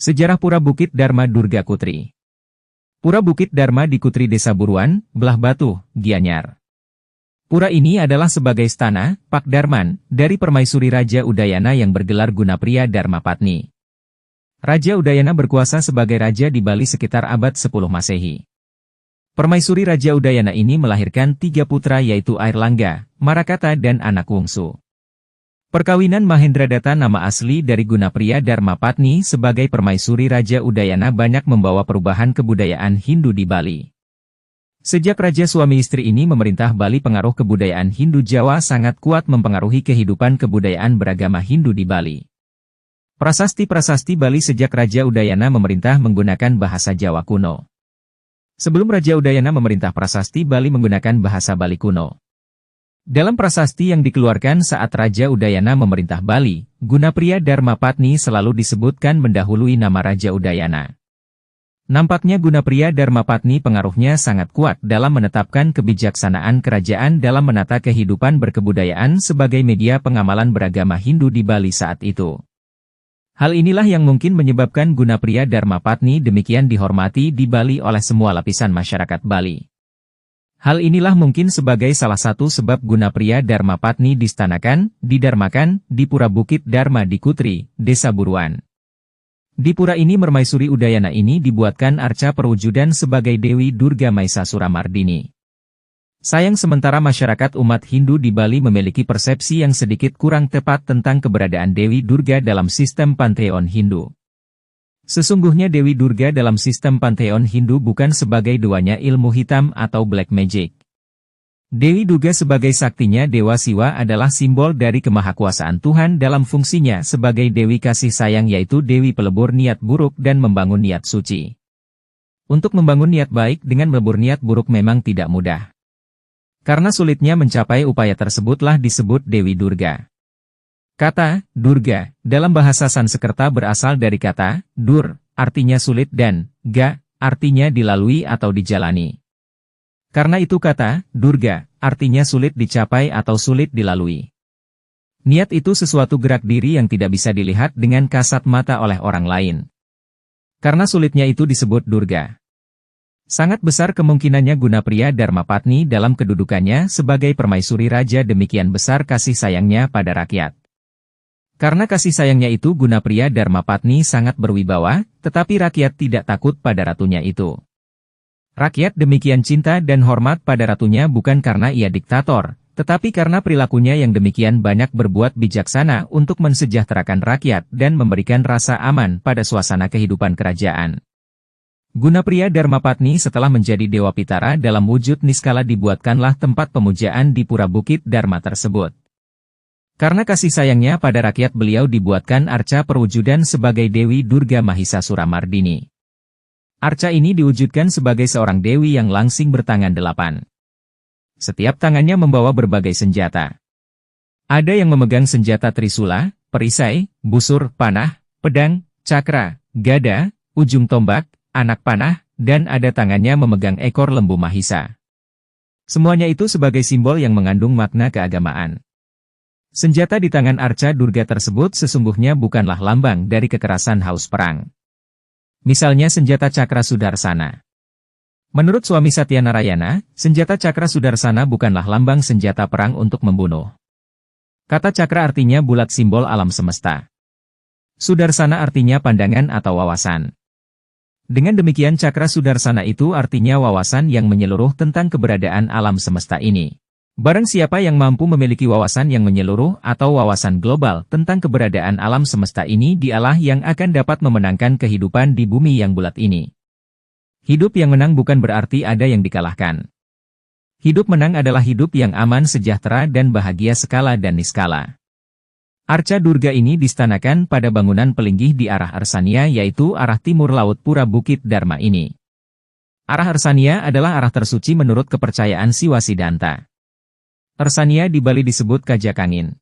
Sejarah Pura Bukit Dharma Durga Kutri. Pura Bukit Dharma di Kutri Desa Buruan, Belah Batu, Gianyar. Pura ini adalah sebagai stana, Pakdarman, dari Permaisuri Raja Udayana yang bergelar Gunapriya Dharmapatni. Raja Udayana berkuasa sebagai raja di Bali sekitar abad 10 Masehi. Permaisuri Raja Udayana ini melahirkan 3 putra yaitu Airlangga, Marakata dan anak wungsu. Perkawinan Mahendradatta nama asli dari Gunapriya Dharmapatni sebagai Permaisuri Raja Udayana banyak membawa perubahan kebudayaan Hindu di Bali. Sejak raja suami istri ini memerintah Bali, pengaruh kebudayaan Hindu Jawa sangat kuat mempengaruhi kehidupan kebudayaan beragama Hindu di Bali. Prasasti-prasasti Bali sejak Raja Udayana memerintah menggunakan bahasa Jawa kuno. Sebelum Raja Udayana memerintah, prasasti Bali menggunakan bahasa Bali kuno. Dalam prasasti yang dikeluarkan saat Raja Udayana memerintah Bali, Gunapriya Dharmapatni selalu disebutkan mendahului nama Raja Udayana. Nampaknya Gunapriya Dharmapatni pengaruhnya sangat kuat dalam menetapkan kebijaksanaan kerajaan dalam menata kehidupan berkebudayaan sebagai media pengamalan beragama Hindu di Bali saat itu. Hal inilah yang mungkin menyebabkan Gunapriya Dharmapatni demikian dihormati di Bali oleh semua lapisan masyarakat Bali. Hal inilah mungkin sebagai salah satu sebab Gunapriya Dharmapatni didarmakan, di Pura Bukit Dharma di Kutri, Desa Buruan. Di pura ini Permaisuri Udayana ini dibuatkan arca perwujudan sebagai Dewi Durga Mahisa-Suramardini. Sayang sementara masyarakat umat Hindu di Bali memiliki persepsi yang sedikit kurang tepat tentang keberadaan Dewi Durga dalam sistem panteon Hindu. Sesungguhnya Dewi Durga dalam sistem panteon Hindu bukan sebagai dewanya ilmu hitam atau black magic. Dewi Durga sebagai saktinya Dewa Siwa adalah simbol dari kemahakuasaan Tuhan dalam fungsinya sebagai Dewi kasih sayang, yaitu Dewi pelebur niat buruk dan membangun niat suci. Untuk membangun niat baik dengan melebur niat buruk memang tidak mudah. Karena sulitnya mencapai upaya tersebutlah disebut Dewi Durga. Kata Durga dalam bahasa Sanskerta berasal dari kata dur, artinya sulit, dan ga, artinya dilalui atau dijalani. Karena itu kata Durga artinya sulit dicapai atau sulit dilalui. Niat itu sesuatu gerak diri yang tidak bisa dilihat dengan kasat mata oleh orang lain. Karena sulitnya itu disebut Durga. Sangat besar kemungkinannya Gunapriya Dharmapatni dalam kedudukannya sebagai Permaisuri Raja demikian besar kasih sayangnya pada rakyat. Karena kasih sayangnya itu Gunapriya Dharmapatni sangat berwibawa, tetapi rakyat tidak takut pada ratunya itu. Rakyat demikian cinta dan hormat pada ratunya bukan karena ia diktator, tetapi karena perilakunya yang demikian banyak berbuat bijaksana untuk mensejahterakan rakyat dan memberikan rasa aman pada suasana kehidupan kerajaan. Gunapriya Dharmapatni setelah menjadi Dewa Pitara dalam wujud niskala dibuatkanlah tempat pemujaan di Pura Bukit Dharma tersebut. Karena kasih sayangnya pada rakyat beliau dibuatkan arca perwujudan sebagai Dewi Durga Mahisa-Suramardini. Arca ini diwujudkan sebagai seorang dewi yang langsing bertangan 8. Setiap tangannya membawa berbagai senjata. Ada yang memegang senjata trisula, perisai, busur, panah, pedang, cakra, gada, ujung tombak, anak panah, dan ada tangannya memegang ekor lembu Mahisa. Semuanya itu sebagai simbol yang mengandung makna keagamaan. Senjata di tangan arca Durga tersebut sesungguhnya bukanlah lambang dari kekerasan haus perang. Misalnya senjata cakra Sudarsana. Menurut suami Satyanarayana, senjata cakra Sudarsana bukanlah lambang senjata perang untuk membunuh. Kata cakra artinya bulat, simbol alam semesta. Sudarsana artinya pandangan atau wawasan. Dengan demikian cakra Sudarsana itu artinya wawasan yang menyeluruh tentang keberadaan alam semesta ini. Barang siapa yang mampu memiliki wawasan yang menyeluruh atau wawasan global tentang keberadaan alam semesta ini, dialah yang akan dapat memenangkan kehidupan di bumi yang bulat ini. Hidup yang menang bukan berarti ada yang dikalahkan. Hidup menang adalah hidup yang aman, sejahtera dan bahagia skala dan niskala. Arca Durga ini distanakan pada bangunan pelinggih di arah Arsania, yaitu arah timur laut Pura Bukit Dharma ini. Arah Arsania adalah arah tersuci menurut kepercayaan Siwa Siddhanta. Arsania di Bali disebut Kajakangin.